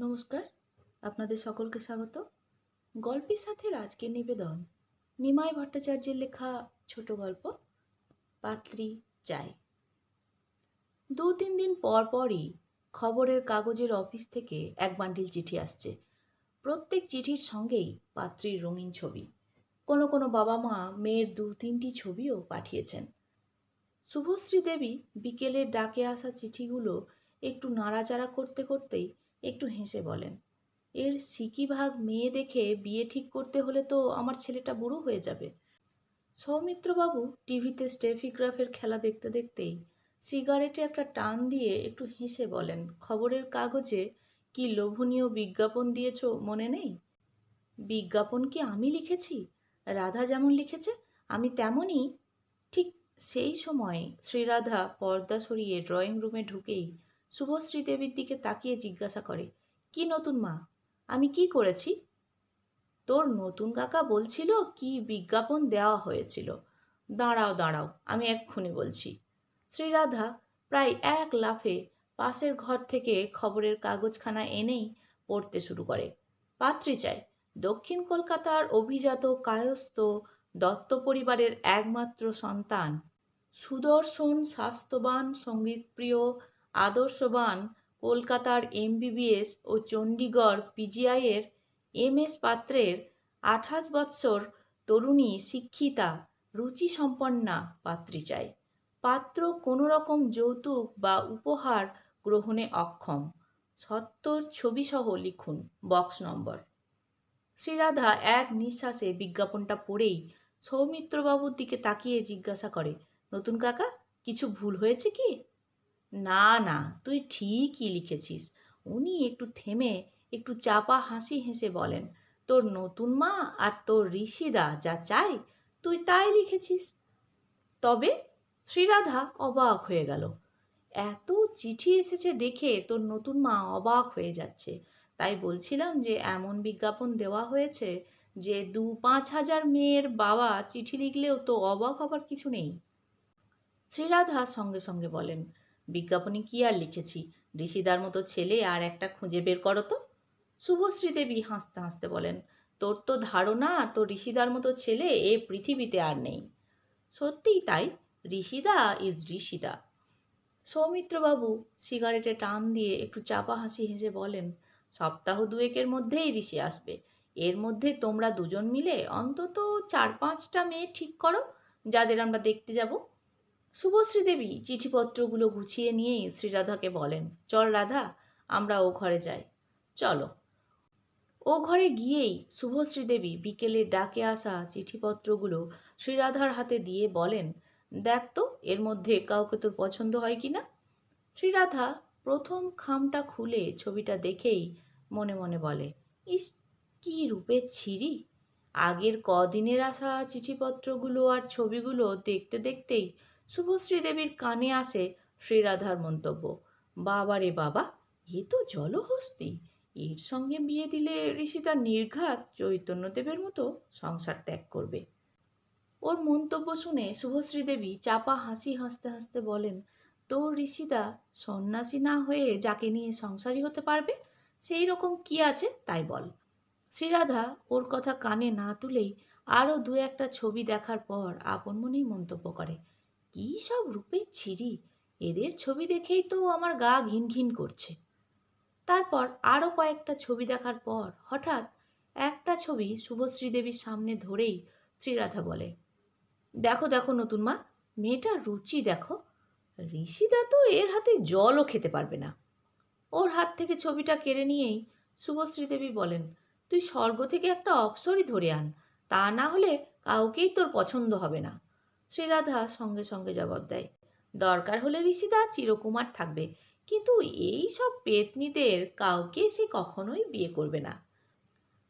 নমস্কার, আপনাদের সকলকে স্বাগত। গল্পের সাথে আজকের নিবেদন নিমাই ভট্টাচার্যের লেখা ছোট গল্প পাত্রী চায়। 2-3 দিন পর পরই খবরের কাগজের অফিস থেকে এক বান্ডিল চিঠি আসছে। প্রত্যেক চিঠির সঙ্গেই পাত্রীর রঙিন ছবি। কোনো কোনো বাবা মা মেয়ের 2-3টি ছবিও পাঠিয়েছেন। শুভশ্রী দেবী বিকেলের ডাকে আসা চিঠিগুলো একটু নাড়াচাড়া করতে করতেই একটু হেসে বলেন, এর সিকি ভাগ মেয়ে দেখে বিয়ে ঠিক করতে হলে তো আমার ছেলেটা বুড়ো হয়ে যাবে। সৌমিত্রবাবু টিভিতে স্টেফিগ্রাফের খেলা দেখতে দেখতেই সিগারেটে একটা টান দিয়ে একটু হেসে বলেন, খবরের কাগজে কি লোভনীয় বিজ্ঞাপন দিয়েছ মনে নেই? বিজ্ঞাপন কি আমি লিখেছি? রাধা যেমন লিখেছে আমি তেমনই। ঠিক সেই সময় শ্রীরাধা পর্দা সরিয়ে ড্রয়িং রুমে ঢুকেই শুভশ্রী দেবীর দিকে তাকিয়ে জিজ্ঞাসা করে, কি নতুন মা, আমি কি করেছি? তোর নতুন কাকা বলছিল কি বিজ্ঞাপন দেওয়া হয়েছিল। দাঁড়াও দাঁড়াও, আমি এক্ষুনি বলছি। শ্রীরাধা প্রায় এক লাফে পাশের ঘর থেকে খবরের কাগজখানা এনেই পড়তে শুরু করে। পাত্রী চাই, দক্ষিণ কলকাতার অভিজাত কায়স্থ দত্ত পরিবারের একমাত্র সন্তান, সুদর্শন স্বাস্থ্যবান সঙ্গীতপ্রিয় আদর্শবান কলকাতার এমবিবিএস ও চণ্ডীগড় পিজিআইয়ের এমএস পাত্রের 28 বৎসর তরুণী শিক্ষিতা রুচিসম্পন্না পাত্রী চাই। পাত্র কোনো রকম যৌতুক বা উপহার গ্রহণে অক্ষম। সত্তর ছবিসহ লিখুন, বক্স নম্বর। শ্রীরাধা এক নিঃশ্বাসে বিজ্ঞাপনটা পড়েই সৌমিত্রবাবুর দিকে তাকিয়ে জিজ্ঞাসা করে, নতুন কাকা, কিছু ভুল হয়েছে কি? না না, তুই ঠিকই লিখেছিস। উনি একটু থেমে একটু চাপা হাসি হেসে বলেন, তোর নতুন মা আর তোর ঋষিদা যা চাই তুই তাই লিখেছিস। তবে? শ্রীরাধা অবাক হয়ে গেল। এত চিঠি এসেছে দেখে তোর নতুন মা অবাক হয়ে যাচ্ছে। তাই বলছিলাম যে এমন বিজ্ঞাপন দেওয়া হয়েছে যে 2-5 হাজার মেয়ের বাবা চিঠি লিখলেও তো অবাক হবার কিছু নেই। শ্রীরাধা সঙ্গে সঙ্গে বলেন, বিজ্ঞাপনে কি আর লিখেছি, ঋষিদার মতো ছেলে আর একটা খুঁজে বের করো তো। শুভশ্রী দেবী হাসতে হাসতে বলেন, তোর তো ধারণা তোর ঋষিদার মতো ছেলে এ পৃথিবীতে আর নেই। সত্যিই তাই, ঋষিদা ইজ ঋষিদা। সৌমিত্রবাবু সিগারেটে টান দিয়ে একটু চাপা হাসি হেসে বলেন, সপ্তাহ 2-এর মধ্যেই ঋষি আসবে। এর মধ্যে তোমরা দুজন মিলে অন্তত 4-5টা মেয়ে ঠিক করো যাদের আমরা দেখতে যাব। শুভশ্রী দেবী চিঠিপত্রগুলো গুছিয়ে নিয়েই শ্রীরাধাকে বলেন, চল রাধা, আমরা ও ঘরে যাই। চলো। ও ঘরে গিয়েই শুভশ্রী দেবী বিকেলে ডাকে আসা চিঠিপত্রগুলো শ্রীরাধার হাতে দিয়ে বলেন, দেখ তো এর মধ্যে কাউকে তোর পছন্দ হয় কিনা। শ্রীরাধা প্রথম খামটা খুলে ছবিটা দেখেই মনে মনে বলে, ইস, কি রূপের ছিরি। আগের কদিনের আসা চিঠিপত্রগুলো আর ছবিগুলো দেখতে দেখতেই শুভশ্রী দেবীর কানে আসে শ্রীরাধার মন্তব্য, বাবা রে বাবা, এ তো জলহস্তি। এর সঙ্গে বিয়ে দিলে ঋষিতা নির্ঘাত চৈতন্যদেবের মতো সংসার ত্যাগ করবে। ওর মন্তব্য শুনে শুভশ্রী দেবী চাপা হাসি হাসতে হাসতে বলেন, তোর ঋষিদা সন্ন্যাসী না হয়ে যাকে নিয়ে সংসারী হতে পারবে সেই রকম কি আছে তাই বল। শ্রীরাধা ওর কথা কানে না তুলেই আরও 2-একটা ছবি দেখার পর আপন মনেই মন্তব্য করে, কী সব রূপের ছিরি, এদের ছবি দেখেই তো আমার গা ঘিন ঘিন করছে। তারপর আরও কয়েকটা ছবি দেখার পর হঠাৎ একটা ছবি শুভশ্রী দেবীর সামনে ধরেই শ্রীরাধা বলে, দেখো দেখো নতুন মা, মেয়েটার রুচি দেখো। ঋষিদা তো এর হাতে জলও খেতে পারবে না। ওর হাত থেকে ছবিটা কেড়ে নিয়েই শুভশ্রী দেবী বলেন, তুই স্বর্গ থেকে একটা অপ্সরী ধরে আন, তা না হলে কাউকেই তোর পছন্দ হবে না। শ্রীরাধা সঙ্গে সঙ্গে জবাব দেয়, দরকার হলে ঋষিদা চিরকুমার থাকবে, কিন্তু এই সব পেতনিদের কাউকে সে কখনোই বিয়ে করবে না।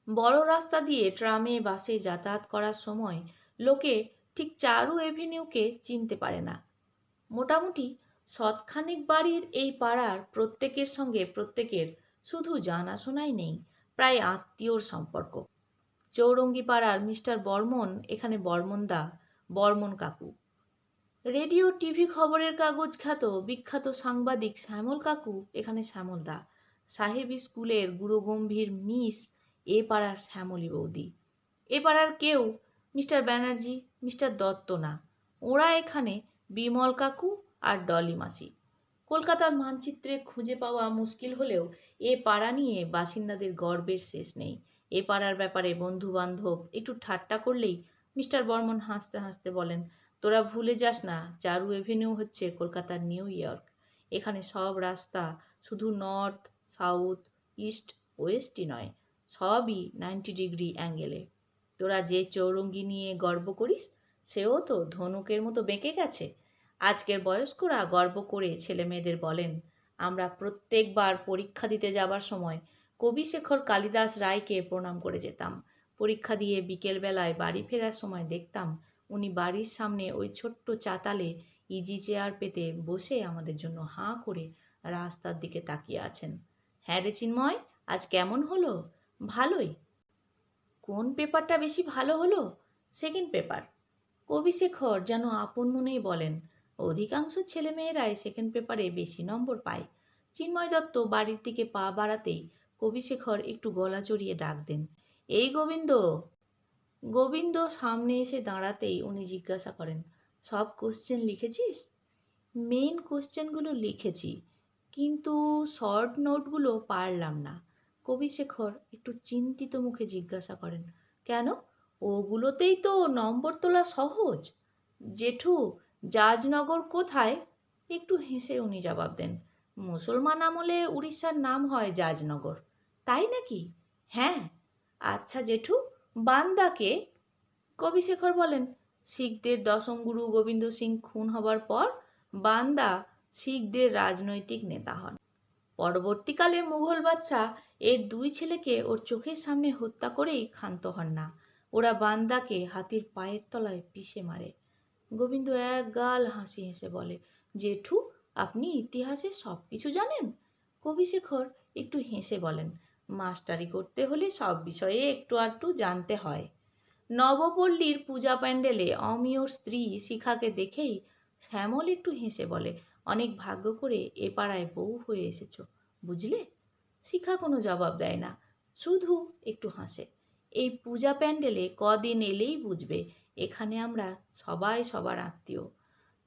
বড় রাস্তা দিয়ে ট্রামে বাসে যাতায়াত করার সময় লোকে ঠিক চারু এভিনিউকে চিনতে পারে না। মোটামুটি শতখানেক বাড়ির এই পাড়ার প্রত্যেকের সঙ্গে প্রত্যেকের শুধু জানাশোনাই নেই, প্রায় আত্মীয়র সম্পর্ক। চৌরঙ্গি পাড়ার মিস্টার বর্মন এখানে বর্মনদা, বর্মন কাকু। রেডিও টিভি খবরের কাগজ খ্যাত বিখ্যাত সাংবাদিক শ্যামল কাকু এখানে শ্যামলদা। সাহেব স্কুলের গুরুগম্ভীর মিস এ পাড়ার শ্যামলী বৌদি। এ পাড়ার কেউ মিস্টার ব্যানার্জি, মিস্টার দত্ত না। ওরা এখানে বিমল কাকু আর ডলি মাসি। কলকাতার মানচিত্রে খুঁজে পাওয়া মুশকিল হলেও এ পাড়া নিয়ে বাসিন্দাদের গর্বের শেষ নেই। এ পাড়ার ব্যাপারে বন্ধু বান্ধব একটু ঠাট্টা করলেই মিস্টার বর্মন হাসতে হাসতে বলেন, তোরা ভুলে যাস না চারু এভিনিউ হচ্ছে কলকাতার নিউ ইয়র্ক। এখানে সব রাস্তা শুধু নর্থ, সাউথ, ইস্ট, ওয়েস্টই নয়, সবই 90 ডিগ্রি অ্যাঙ্গেলে। তোরা যে চৌরঙ্গি নিয়ে গর্ব করিস, সেও তো ধনুকের মতো বেঁকে গেছে। আজকের বয়স্করা গর্ব করে ছেলে মেয়েদের বলেন, আমরা প্রত্যেকবার পরীক্ষা দিতে যাবার সময় কবিশেখর কালিদাস রায়কে প্রণাম করে যেতাম। পরীক্ষা দিয়ে বিকেলবেলায় বাড়ি ফেরার সময় দেখতাম উনি বাড়ির সামনে ওই ছোট্ট চাতালে ইজি চেয়ার পেতে বসে আমাদের জন্য হাঁ করে রাস্তার দিকে তাকিয়ে আছেন। হ্যাঁ রে চিন্ময়, আজ কেমন হলো? ভালোই। কোন পেপারটা বেশি ভালো হলো? Second paper. কবিশেখর যেন আপন মনেই বলেন, অধিকাংশ ছেলেমেয়েরাই সেকেন্ড পেপারে বেশি নম্বর পায়। চিন্ময় দত্ত বাড়ির দিকে পা বাড়াতেই কবিশেখর একটু গলা চড়িয়ে ডাক দেন, এই গোবিন্দ। গোবিন্দ সামনে এসে দাঁড়াতেই উনি জিজ্ঞাসা করেন, সব কোশ্চেন লিখেছিস? মেইন কোশ্চেনগুলো লিখেছি, কিন্তু শর্ট নোটগুলো পারলাম না। কবিশেখর একটু চিন্তিত মুখে জিজ্ঞাসা করেন, কেন? ওগুলোতেই তো নম্বর তোলা সহজ। জেঠু, জাজনগর কোথায়? একটু হেসে উনি জবাব দেন, মুসলমান আমলে উড়িষ্যার নাম হয় জাজনগর। তাই নাকি? হ্যাঁ। আচ্ছা জেঠু, বান্দাকে? কবিশেখর বলেন, শিখদের দশম গুরু গোবিন্দ সিং খুন হবার পর বান্দা শিখদের রাজনৈতিক নেতা হন। পরবর্তীকালে মুঘল বাদশাহ এর দুই ছেলেকে ওর চোখের সামনে হত্যা করেই ক্ষান্ত হন না। ওরা বান্দাকে হাতির পায়ের তলায় পিষে মারে। গোবিন্দ এক গাল হাসি হেসে বলে, জেঠু, আপনি ইতিহাসে সব কিছু জানেন? কবিশেখর একটু হেসে বলেন, মাস্টারি করতে হলে সব বিষয়ে একটু আধটু জানতে হয়। নবপল্লীর পূজা প্যান্ডেলে অমিয়র স্ত্রী শিখাকে দেখেই শ্যামল একটু হেসে বলে, অনেক ভাগ্য করে এ পাড়ায় বউ হয়ে এসেছো, বুঝলে? শিখা কোনো জবাব দেয় না, শুধু একটু হাসে। এই পূজা প্যান্ডেলে কদিন এলেই বুঝবে, এখানে আমরা সবাই সবার আত্মীয়।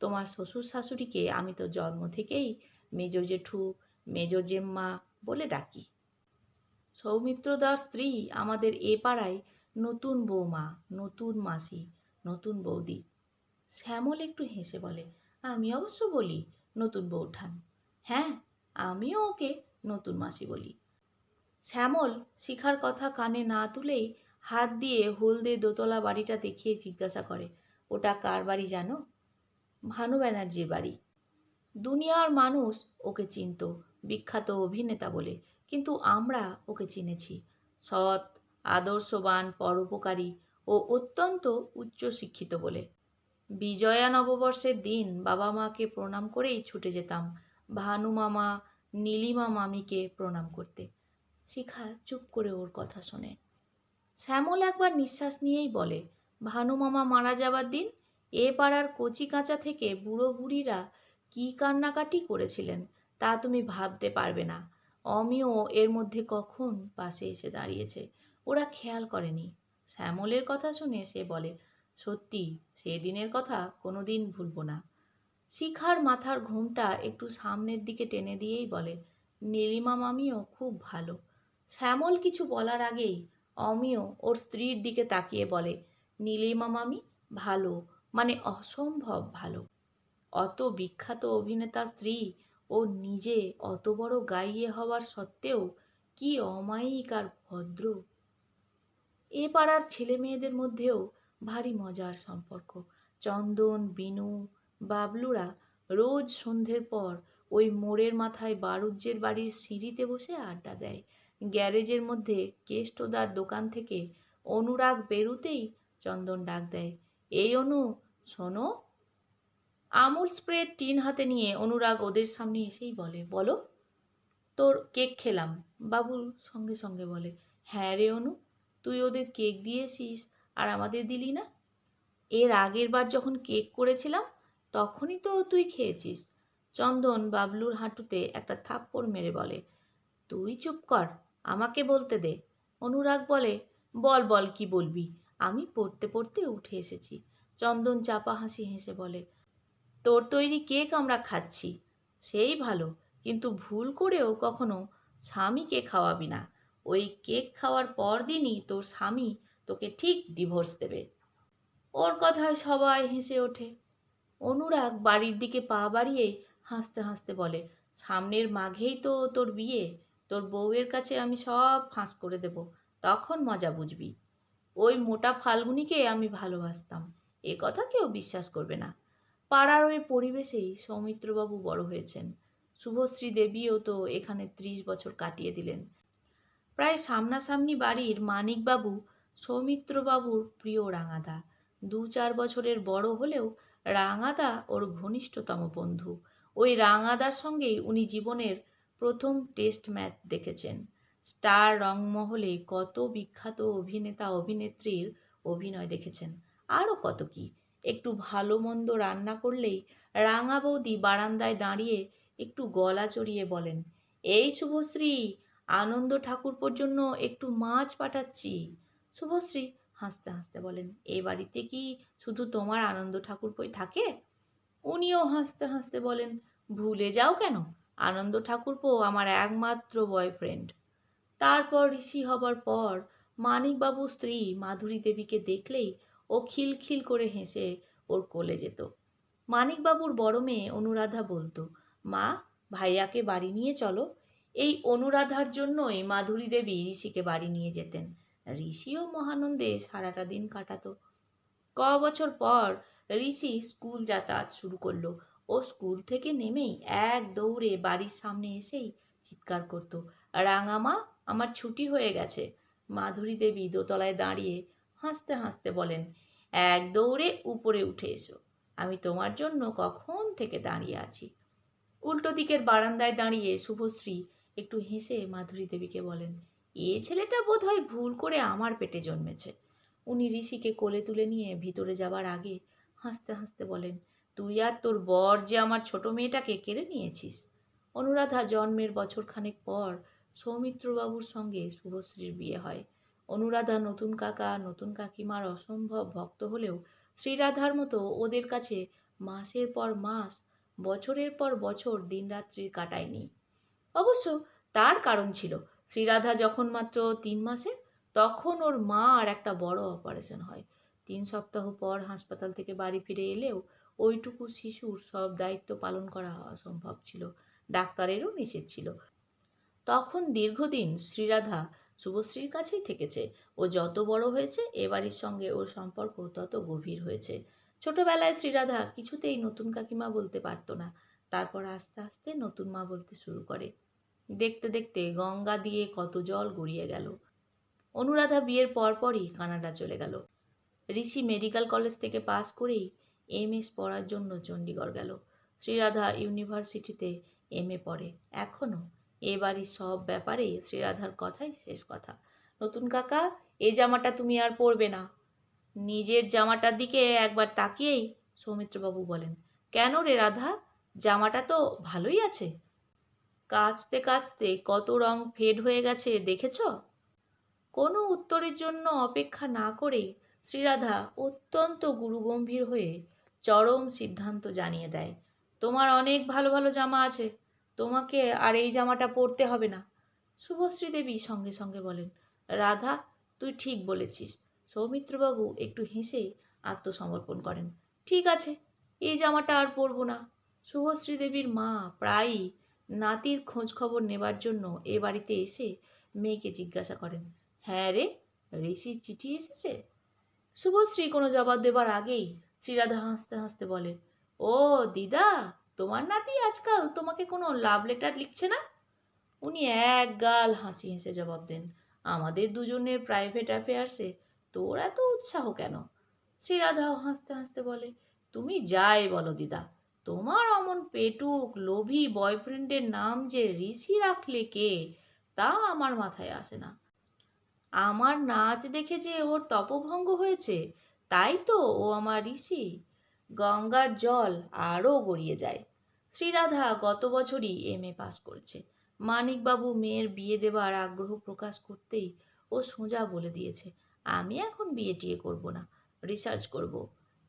তোমার শ্বশুর শাশুড়িকে আমি তো জন্ম থেকেই মেজ জেঠু, মেজ জেম্মা বলে ডাকি। সৌমিত্রদার স্ত্রী আমাদের এ পাড়ায় নতুন বৌমা, নতুন মাসি, নতুন বৌদি। শ্যামল একটু হেসে বলে, আমি অবশ্য বলি নতুন বৌঠান। হ্যাঁ, আমিও ওকে নতুন মাসি বলি। শ্যামল শিখার কথা কানে না তুলেই হাত দিয়ে হলদে দোতলা বাড়িটা দেখিয়ে জিজ্ঞাসা করে, ওটা কার বাড়ি জানো? ভানু ব্যানার্জির বাড়ি। দুনিয়ার মানুষ ওকে চিনত বিখ্যাত অভিনেতা বলে, কিন্তু আমরা ওকে চিনেছি সৎ, আদর্শবান, পরোপকারী ও অত্যন্ত উচ্চশিক্ষিত বলে। বিজয়া নববর্ষের দিন বাবা মাকে প্রণাম করেই ছুটে যেতাম ভানু মামা, নীলিমা মামিকে প্রণাম করতে। শিখা চুপ করে ওর কথা শোনে। শ্যামল একবার নিঃশ্বাস নিয়েই বলে, ভানু মামা মারা যাবার দিন এ পাড়ার কচি কাঁচা থেকে বুড়ো বুড়িরা কি কান্নাকাটি করেছিলেন তা তুমি ভাবতে পারবে না। অমিও এর মধ্যে কখন পাশে এসে দাঁড়িয়েছে, ওরা খেয়াল করেনি। শ্যামলের কথা শুনে সে বলে, সত্যি সেদিনের কথা কোনোদিন ভুলবো না। শিখার মাথার ঘুমটা একটু সামনের দিকে টেনে দিয়েই বলে, নীলিমা মামিও খুব ভালো। শ্যামল কিছু বলার আগেই অমিয় ওর স্ত্রীর দিকে তাকিয়ে বলে, নীলিমা মামি ভালো মানে অসম্ভব ভালো। অত বিখ্যাত অভিনেতা স্ত্রী ও নিজে অত বড় গাইয়ে হওয়ার সত্ত্বেও কি অমায়িক আর ভদ্র। এ পাড়ার ছেলে মেয়েদের মধ্যেও ভারী মজার সম্পর্ক। চন্দন, বিনু, বাবলুরা রোজ সন্ধ্যের পর ওই মোড়ের মাথায় বারুজ্যের বাড়ির সিঁড়িতে বসে আড্ডা দেয়। গ্যারেজের মধ্যে কেষ্টদার দোকান থেকে অনুরাগ বেরুতেই চন্দন ডাক দেয়, এই অনু, শোনো। আমুল স্প্রের টিন হাতে নিয়ে অনুরাগ ওদের সামনে এসেই বলে, বলো। তোর কেক খেলাম। বাবুল সঙ্গে সঙ্গে বলে, হ্যাঁ রে অনু, তুই ওদের কেক দিয়েছিস আর আমাদের দিলি না? এর আগের বার যখন কেক করেছিলাম তখনই তো তুই খেয়েছিস। চন্দন বাবলুর হাঁটুতে একটা থাপ্পড় মেরে বলে, তুই চুপ কর, আমাকে বলতে দে। অনুরাগ বলে, বল বল, কি বলবি? আমি পড়তে পড়তে উঠে এসেছি। চন্দন চাপা হাসি হেসে বলে, তোর তৈরি কেক আমরা খাচ্ছি, সেই ভালো, কিন্তু ভুল করেও কখনো স্বামীকে খাওয়াবি না। ওই কেক খাওয়ার পর দিনই তোর স্বামী তোকে ঠিক ডিভোর্স দেবে। ওর কথায় সবাই হেসে ওঠে। অনুরাগ বাড়ির দিকে পা বাড়িয়ে হাসতে হাসতে বলে, সামনের মাঘেই তো তোর বিয়ে, তোর বউয়ের কাছে আমি সব ফাঁস করে দেব, তখন মজা বুঝবি। ওই মোটা ফাল্গুনিকে আমি ভালোবাসতাম, এ কথা কেউ বিশ্বাস করবে না। পাড়ার ওই পরিবেশেই সৌমিত্রবাবু বড় হয়েছেন। শুভশ্রী দেবীও তো এখানে 30 বছর কাটিয়ে দিলেন। প্রায় সামনাসামনি বাড়ির মানিকবাবু সৌমিত্রবাবুর প্রিয় রাঙাদা। 2-4 বছরের বড় হলেও রাঙাদা ওর ঘনিষ্ঠতম বন্ধু। ওই রাঙাদার সঙ্গেই উনি জীবনের প্রথম টেস্ট ম্যাচ দেখেছেন। স্টার রংমহলে কত বিখ্যাত অভিনেতা অভিনেত্রীর অভিনয় দেখেছেন, আরও কত কি। একটু ভালো মন্দ রান্না করলেই রাঙা বৌদি বারান্দায় দাঁড়িয়ে একটু গলা চড়িয়ে বলেন, এই শুভশ্রী, আনন্দ ঠাকুরপোর জন্য একটু মাছ পাঠাচ্ছি। শুভশ্রী হাসতে হাসতে বলেন, এ বাড়িতে কি শুধু তোমার আনন্দ ঠাকুরপোই থাকে? উনিও হাসতে হাসতে বলেন, ভুলে যাও কেন, আনন্দ ঠাকুরপো আমার একমাত্র বয়ফ্রেন্ড। তারপর ঋষি হবার পর মানিকবাবু স্ত্রী মাধুরী দেবীকে দেখলেই ও খিলখিল করে হেসে ওর কোলে যেত। মানিকবাবুর বড় মেয়ে অনুরাধা বলতো, মা, ভাইয়াকে বাড়ি নিয়ে চলো। এই অনুরাধার জন্যই মাধুরী দেবী ঋষিকে বাড়ি নিয়ে যেতেন। ঋষিও মহানন্দে সারাটা দিন কাটাতো। বছর পর ঋষি স্কুল যাতায়াত শুরু করলো। ও স্কুল থেকে নেমেই এক দৌড়ে বাড়ির সামনে এসেই চিৎকার করতো, রাঙামা, আমার ছুটি হয়ে গেছে। মাধুরী দেবী দোতলায় দাঁড়িয়ে হাসতে হাসতে বলেন, এক দৌড়ে উপরে উঠে এসো, আমি তোমার জন্য কখন থেকে দাঁড়িয়ে আছি। উল্টো দিকের বারান্দায় দাঁড়িয়ে শুভশ্রী একটু হেসে মাধুরী দেবীকে বলেন, এ ছেলেটা বোধহয় ভুল করে আমার পেটে জন্মেছে। উনি ঋষিকে কোলে তুলে নিয়ে ভিতরে যাবার আগে হাসতে হাসতে বলেন, তুই আর তোর বর যে আমার ছোট মেয়েটাকে কেড়ে নিয়েছিস। অনুরাধা জন্মের বছরখানেক পর সৌমিত্রবাবুর সঙ্গে শুভশ্রীর বিয়ে হয়। অনুরাধা নতুন কাকা নতুন কাকিমার অসম্ভব ভক্ত হলেও শ্রীরাধার মতো ওদের কাছে মাসের পর মাস, বছরের পর বছর দিনরাত্রি কাটায়নি। অবশ্য তার কারণ ছিল। শ্রীরাধা যখন মাত্র 3 মাসের, তখন ওর মা আর একটা বড় অপারেশন হয়। 3 সপ্তাহ পর হাসপাতাল থেকে বাড়ি ফিরে এলেও ওইটুকু শিশুর সব দায়িত্ব পালন করা অসম্ভব ছিল, ডাক্তারেরও নিষেধ ছিল। তখন দীর্ঘদিন শ্রীরাধা শুভশ্রীর কাছেই থেকেছে। ও যত বড় হয়েছে এ বাড়ির সঙ্গে ওর সম্পর্ক তত গভীর হয়েছে। ছোটবেলায় শ্রীরাধা কিছুতেই নতুন কাকিমা বলতে পারত না, তারপর আস্তে আস্তে নতুন মা বলতে শুরু করে। দেখতে দেখতে গঙ্গা দিয়ে কত জল গড়িয়ে গেল। অনুরাধা বিয়ের পরপরই কানাডা চলে গেল। ঋষি মেডিকেল কলেজ থেকে পাশ করেই MS পড়ার জন্য চণ্ডীগড় গেল। শ্রীরাধা ইউনিভার্সিটিতে MA পড়ে এখনও। এ বাড়ির সব ব্যাপারে শ্রীরাধার কথাই শেষ কথা। নতুন কাকা, এই জামাটা তুমি আর পরবে না। নিজের জামাটার দিকে একবার তাকিয়েই সৌমিত্রবাবু বলেন, কেন রে রাধা, জামাটা তো ভালোই আছে। কাচতে কাচতে কত রং ফেড হয়ে গেছে দেখেছ? কোনো উত্তরের জন্য অপেক্ষা না করেই শ্রীরাধা অত্যন্ত গুরুগম্ভীর হয়ে চরম সিদ্ধান্ত জানিয়ে দেয়, তোমার অনেক ভালো ভালো জামা আছে, তোমাকে আর এই জামাটা পরতে হবে না। শুভশ্রী দেবী সঙ্গে সঙ্গে বলেন, রাধা, তুই ঠিক বলেছিস। সৌমিত্রবাবু একটু হেসে আত্মসমর্পণ করেন, ঠিক আছে, এই জামাটা আর পরবো না। শুভশ্রী দেবীর মা প্রায়ই নাতির খোঁজ খবর নেবার জন্য এ বাড়িতে এসে মেয়েকে জিজ্ঞাসা করেন, হ্যাঁ রে, ঋষির চিঠি এসেছে? শুভশ্রী কোনো জবাব দেবার আগেই শ্রীরাধা হাসতে হাসতে বলে, ও দিদা, তোমার নাতি আজকাল তোমাকে কোনো লাভ লেটার লিখছে না? উনি এক গাল হাসি হেসে জবাব দেন, আমাদের দুজনের প্রাইভেট অ্যাফেয়ার্সে তোর এত উৎসাহ কেন? শ্রীরাধাও হাসতে হাসতে বলে, তুমি যাই বলো দিদা, তোমার অমন পেটুক লোভী বয়ফ্রেন্ডের নাম যে ঋষি রাখলে কে, তা আমার মাথায় আসে না। আমার নাচ দেখে যে ওর তপভঙ্গ হয়েছে, তাই তো ও আমার ঋষি। গঙ্গার জল আরও গড়িয়ে যায়। শ্রীরাধা গত বছরই MA পাস করেছে। মানিকবাবু মেয়ের বিয়ে দেবার আগ্রহ প্রকাশ করতেই ও সোজা বলে দিয়েছে, আমি এখন বিয়ে টিয়ে করব না, রিসার্চ করব।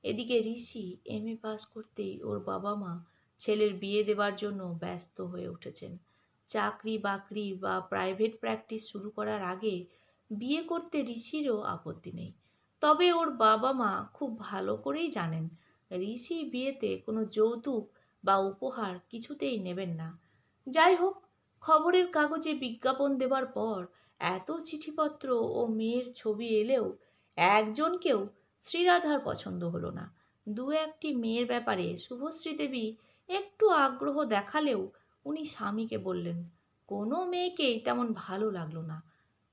এদিকে ঋষি এমএ পাস করতেই ওর বাবা মা ছেলের বিয়ে দেবার জন্য ব্যস্ত হয়ে উঠেছেন। চাকরি বাকরি বা প্রাইভেট প্র্যাকটিস শুরু করার আগে বিয়ে করতে ঋষিরও আপত্তি নেই। তবে ওর বাবা মা খুব ভালো করেই জানেন ঋষি বিয়েতে কোনো যৌতুক বা উপহার কিছুতেই নেবেন না। যাই হোক, খবরের কাগজে বিজ্ঞাপন দেবার পর এত চিঠিপত্র ও মেয়ের ছবি এলেও একজনকেও শ্রীরাধার পছন্দ হলো না। দু একটি মেয়ের ব্যাপারে শুভশ্রী দেবী একটু আগ্রহ দেখালেও উনি স্বামীকে বললেন কোনো মেয়েকেই তেমন ভালো লাগলো না,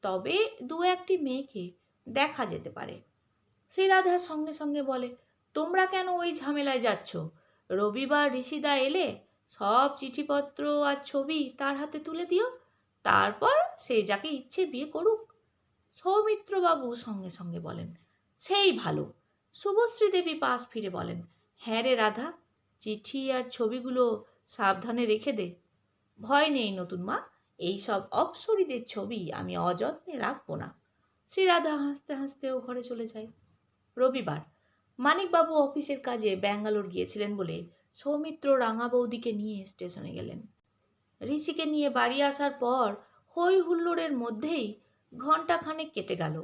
তবে দু একটি মেয়েকে দেখা যেতে পারে। শ্রীরাধার সঙ্গে সঙ্গে বলে, তোমরা কেন ওই ঝামেলায় যাচ্ছ? রবিবার ঋষিদা এলে সব চিঠিপত্র আর ছবি তার হাতে তুলে দিও, তারপর সে যাকে ইচ্ছে বিয়ে করুক। সৌমিত্রবাবু সঙ্গে সঙ্গে বলেন, সেই ভালো। শুভশ্রী দেবী পাশ ফিরে বলেন, হ্যাঁ রে রাধা, চিঠি আর ছবিগুলো সাবধানে রেখে দে। ভয় নেই নতুন মা, এইসব অপ্সরীদের ছবি আমি অযত্নে রাখবো না। শ্রীরাধা হাসতে হাসতে ও ঘরে চলে যায়। রবিবার মানিকবাবু অফিসের কাজে ব্যাঙ্গালোর গিয়েছিলেন বলে সৌমিত্র রাঙা বৌদিকে নিয়ে স্টেশনে গেলেন। ঋষিকে নিয়ে বাড়ি আসার পর হই হুল্লোড়ের মধ্যেই ঘণ্টাখানেক কেটে গেল।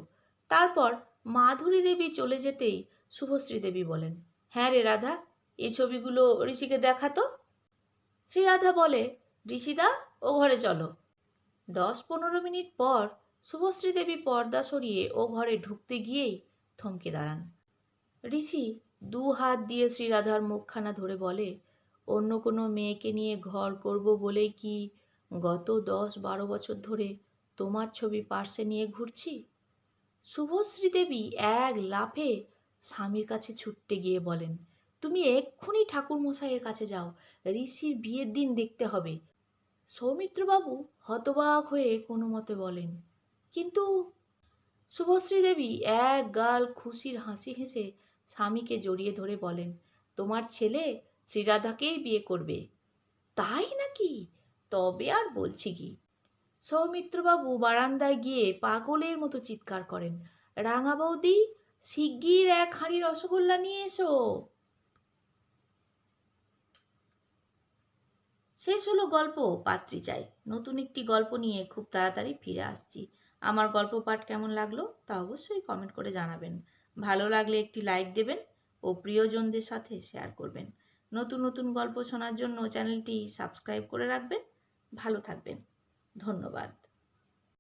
তারপর মাধুরী দেবী চলে যেতেই শুভশ্রী দেবী বলেন, হ্যাঁ রে রাধা, এই ছবিগুলো ঋষিকে দেখাতো। শ্রীরাধা বলে, ঋষিদা, ও ঘরে চলো। 10-15 মিনিট পর শুভশ্রী দেবী পর্দা সরিয়ে ও ঘরে ঢুকতে গিয়েই থমকে দাঁড়ান। ঋষি দু হাত দিয়ে শ্রীরাধার মুখখানা ধরে বলে, অন্য কোনো মেয়েকে নিয়ে ঘর করব বলেই কি গত 10-12 বছর ধরে তোমার ছবি পার্সে নিয়ে ঘুরছি? শুভশ্রী দেবী এক লাফে স্বামীর কাছে ছুটতে গিয়ে বলেন, তুমি এক্ষুনি ঠাকুরমশাইয়ের কাছে যাও, ঋষির বিয়ের দিন দেখতে হবে। সৌমিত্রবাবু হতবাক হয়ে কোনো মতে বলেন, কিন্তু শুভশ্রী দেবী এক গাল খুশির হাসি হেসে স্বামীকে জড়িয়ে ধরে বলেন, তোমার ছেলে শ্রীরাধাকেই বিয়ে করবে। তাই নাকি? তবে আর বলছি কি। সৌমিত্রবাবু বারান্দায় গিয়ে পাগলের মতো চিৎকার করেন, রাঙা বৌদি, শিগগির 1 হাঁড়ি রসগোল্লা নিয়ে এসো। শেষ হলো গল্প পাত্রী চাই। নতুন একটি গল্প নিয়ে খুব তাড়াতাড়ি ফিরে আসছি। আমার গল্প পাঠ কেমন লাগলো তা অবশ্যই কমেন্ট করে জানাবেন। ভালো লাগলে একটি লাইক দেবেন ও প্রিয়জনদের সাথে শেয়ার করবেন। নতুন নতুন গল্প শোনার জন্য চ্যানেলটি সাবস্ক্রাইব করে রাখবেন। ভালো থাকবেন। ধন্যবাদ।